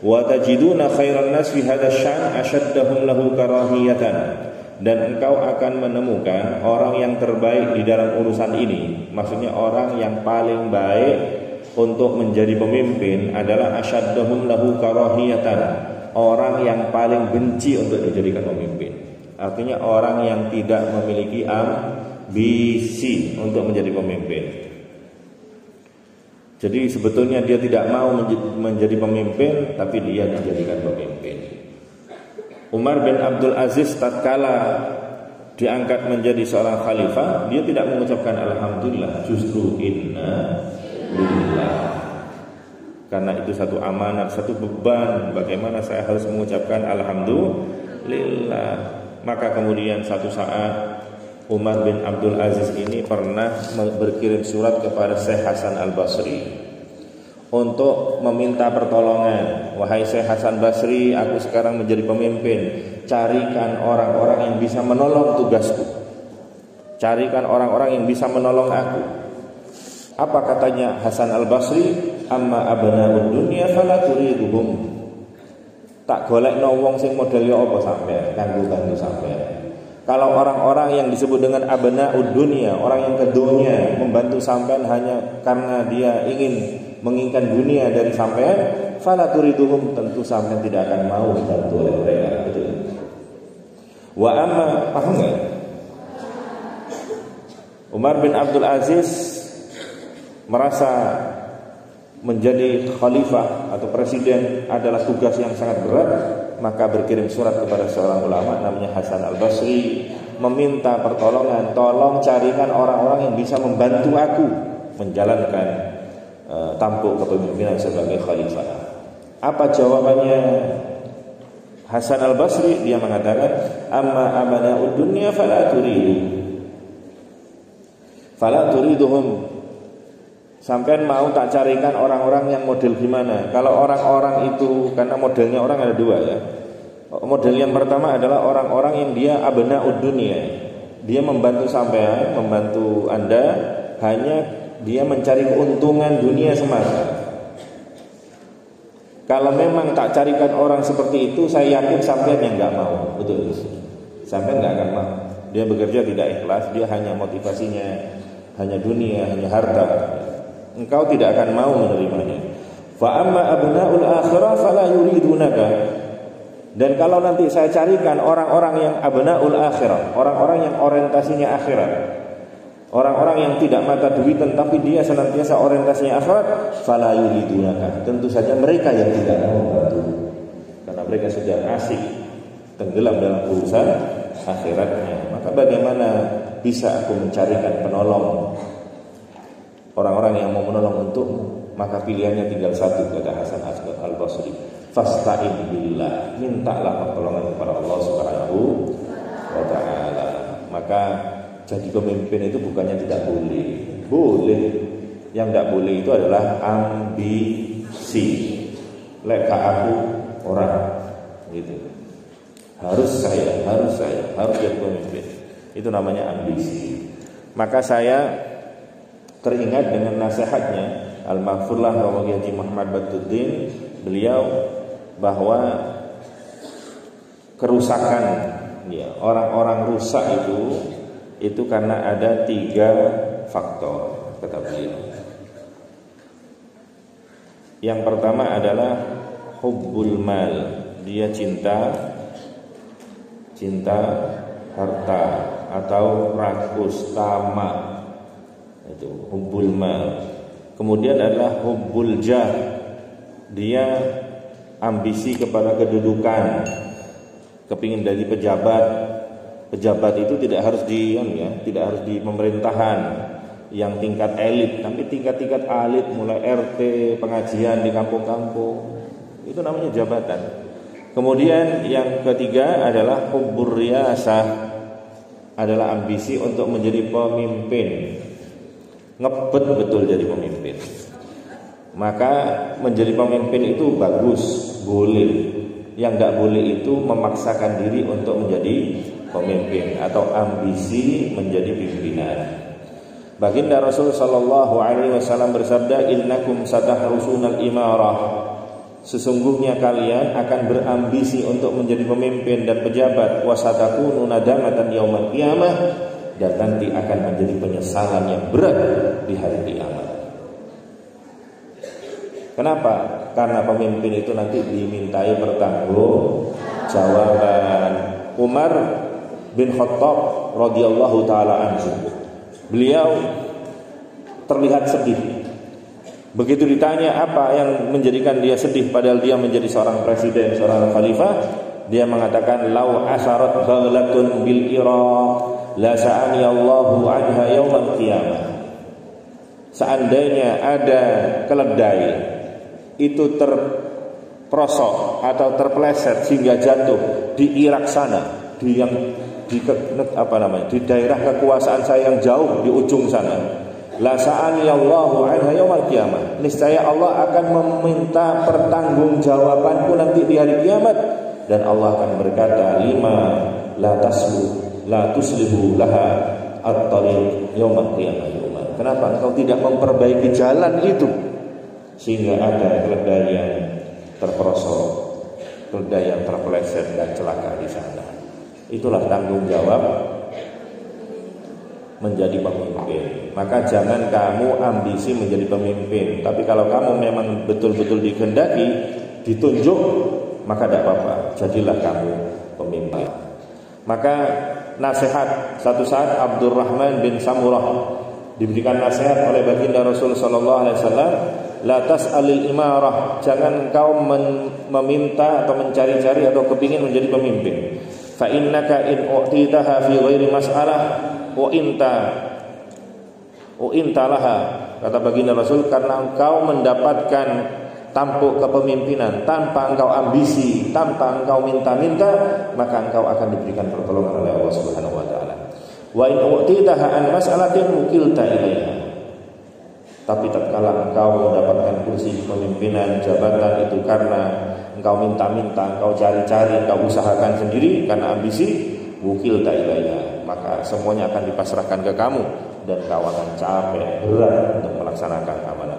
Wa tajiduna khairan nas fi hadzal sya'n ashaddahum lahu karahiyatan. Dan engkau akan menemukan orang yang terbaik di dalam urusan ini, maksudnya orang yang paling baik untuk menjadi pemimpin adalah ashaddahum lahu karahiyatan, orang yang paling benci untuk dijadikan pemimpin. Artinya orang yang tidak memiliki ambisi untuk menjadi pemimpin. Jadi sebetulnya dia tidak mau menjadi pemimpin, tapi dia dijadikan pemimpin. Umar bin Abdul Aziz tatkala diangkat menjadi seorang khalifah, dia tidak mengucapkan alhamdulillah, justru inna lillah. Karena itu satu amanat, satu beban, bagaimana saya harus mengucapkan alhamdulillah. Maka kemudian satu saat Umar bin Abdul Aziz ini pernah berkirim surat kepada Syekh Hasan Al-Basri untuk meminta pertolongan. Wahai Syekh Hasan Basri, aku sekarang menjadi pemimpin, carikan orang-orang yang bisa menolong tugasku, carikan orang-orang yang bisa menolong aku. Apa katanya Hasan Al-Basri? Amma abna'ud dunya fala turiduhum. Tak golekno wong sing modele apa sampean, kanggo bantu sampean. Kalau orang-orang yang disebut dengan abna'ud dunya, orang yang ke dunia, membantu sampean hanya karena dia ingin menginginkan dunia dari sampean, fala turiduhum, tentu sampean tidak akan mau dibantu oleh mereka. Betul. Wa amma, paham enggak? Umar bin Abdul Aziz merasa menjadi khalifah atau presiden adalah tugas yang sangat berat, maka berkirim surat kepada seorang ulama namanya Hasan Al-Basri, meminta pertolongan, tolong carikan orang-orang yang bisa membantu aku menjalankan tampuk kepemimpinan sebagai khalifah. Apa jawabannya Hasan Al-Basri? Dia mengatakan, amma abna'ud dunya fala turiduhum. Sampean mau tak carikan orang-orang yang model gimana? Kalau orang-orang itu, karena modelnya orang ada dua ya. Model yang pertama adalah orang-orang yang dia abna'ud dunya, dia membantu sampean, membantu Anda hanya dia mencari keuntungan dunia semata. Kalau memang tak carikan orang seperti itu, saya yakin sampean yang nggak mau. Betul, sampean nggak akan mau. Dia bekerja tidak ikhlas, dia hanya motivasinya hanya dunia, hanya harta. Engkau tidak akan mau menerimanya. Fa amma abna'ul akhirah fala yuridunaka. Dan kalau nanti saya carikan orang-orang yang abna'ul akhirah, orang-orang yang orientasinya akhirat, orang-orang yang tidak mata duitan tapi dia senantiasa orientasinya akhirat, fala yuridunaka. Tentu saja mereka yang tidak mau membantu, karena mereka sudah asik tenggelam dalam urusan akhiratnya. Maka bagaimana bisa aku mencarikan penolong, orang-orang yang mau menolong untukmu? Maka pilihannya tinggal satu, kata Hasan Al-Basri, fasta'in billah, mintalah pertolongan kepada Allah Subhanahu wa ta'ala. Maka jadi pemimpin itu bukannya tidak boleh, boleh. Yang tidak boleh itu adalah ambisi. Lek aku orang gitu, harus saya harus jadi pemimpin. Itu namanya ambisi. Maka saya teringat dengan nasihatnya Al-Maghfurlah Haji Muhammad Badruddin, beliau, bahwa kerusakan ya, orang-orang rusak itu karena ada 3 faktor, kata beliau. Yang pertama adalah hubbul mal, dia cinta harta atau rakus, tamak, itu hubbul mal. Kemudian adalah hubbul jah, dia ambisi kepada kedudukan, kepingin dari pejabat. Pejabat itu tidak harus tidak harus di pemerintahan yang tingkat elit, tapi tingkat-tingkat elit, mulai RT, pengajian di kampung-kampung, itu namanya jabatan. Kemudian yang ketiga adalah hubbur riyasah, adalah ambisi untuk menjadi pemimpin, ngebet betul jadi pemimpin. Maka menjadi pemimpin itu bagus, boleh. Yang tidak boleh itu memaksakan diri untuk menjadi pemimpin atau ambisi menjadi pimpinan. Baginda Rasul sallallahu alaihi wasallam bersabda, innakum satahrusunal imarah, sesungguhnya kalian akan berambisi untuk menjadi pemimpin dan pejabat, wasatakunu nadamatan yaumal qiyamah, dan nanti akan menjadi penyesalan yang berat di hari kiamat. Kenapa? Karena pemimpin itu nanti dimintai pertanggungjawaban. Umar bin Khattab radhiyallahu taala anhu, beliau terlihat sedih. Begitu ditanya apa yang menjadikan dia sedih padahal dia menjadi seorang presiden, seorang khalifah, dia mengatakan lau asharat baglatun bil Iraq la sa'ani Allahu anha yaumal qiyamah. Seandainya ada keledai itu terprosok atau terpeleset sehingga jatuh di Irak sana, di daerah kekuasaan saya yang jauh di ujung sana, la sa'ani Allahu anha yaumal qiyamah, niscaya Allah akan meminta pertanggungjawabanku nanti di hari kiamat, dan Allah akan berkata, lima la tuslihu laha at-tariq yaumal qiyamah. Kenapa engkau tidak memperbaiki jalan itu sehingga ada keledai yang terperosok, keledai yang terpeleset dan celaka di sana? Itulah tanggung jawab menjadi pemimpin. Maka jangan kamu ambisi menjadi pemimpin, tapi kalau kamu memang betul-betul dikehendaki ditunjuk, maka tidak apa-apa, jadilah kamu pemimpin. Maka nasihat satu saat Abdurrahman bin Samurah diberikan nasihat oleh baginda Rasul sallallahu alaihi wasallam, la tas'alil imarah, jangan engkau meminta atau mencari-cari atau kepingin menjadi pemimpin. Fa innaka in u'titaha fi ghairi mas'alah wa inta laha, kata baginda Rasul, karena engkau mendapatkan tampuk kepemimpinan tanpa engkau ambisi, tanpa engkau minta-minta, maka engkau akan diberikan pertolongan oleh Allah Subhanahu wa taala. Wa in u'titaha an mas'alatin mukilta ilaiha, tapi tatkala engkau mendapatkan kursi kepemimpinan, jabatan itu karena engkau minta-minta, engkau cari-cari, engkau usahakan sendiri karena ambisi, wukilta ilaiha, maka semuanya akan dipasrahkan ke kamu dan kau akan capek berat untuk melaksanakan amanah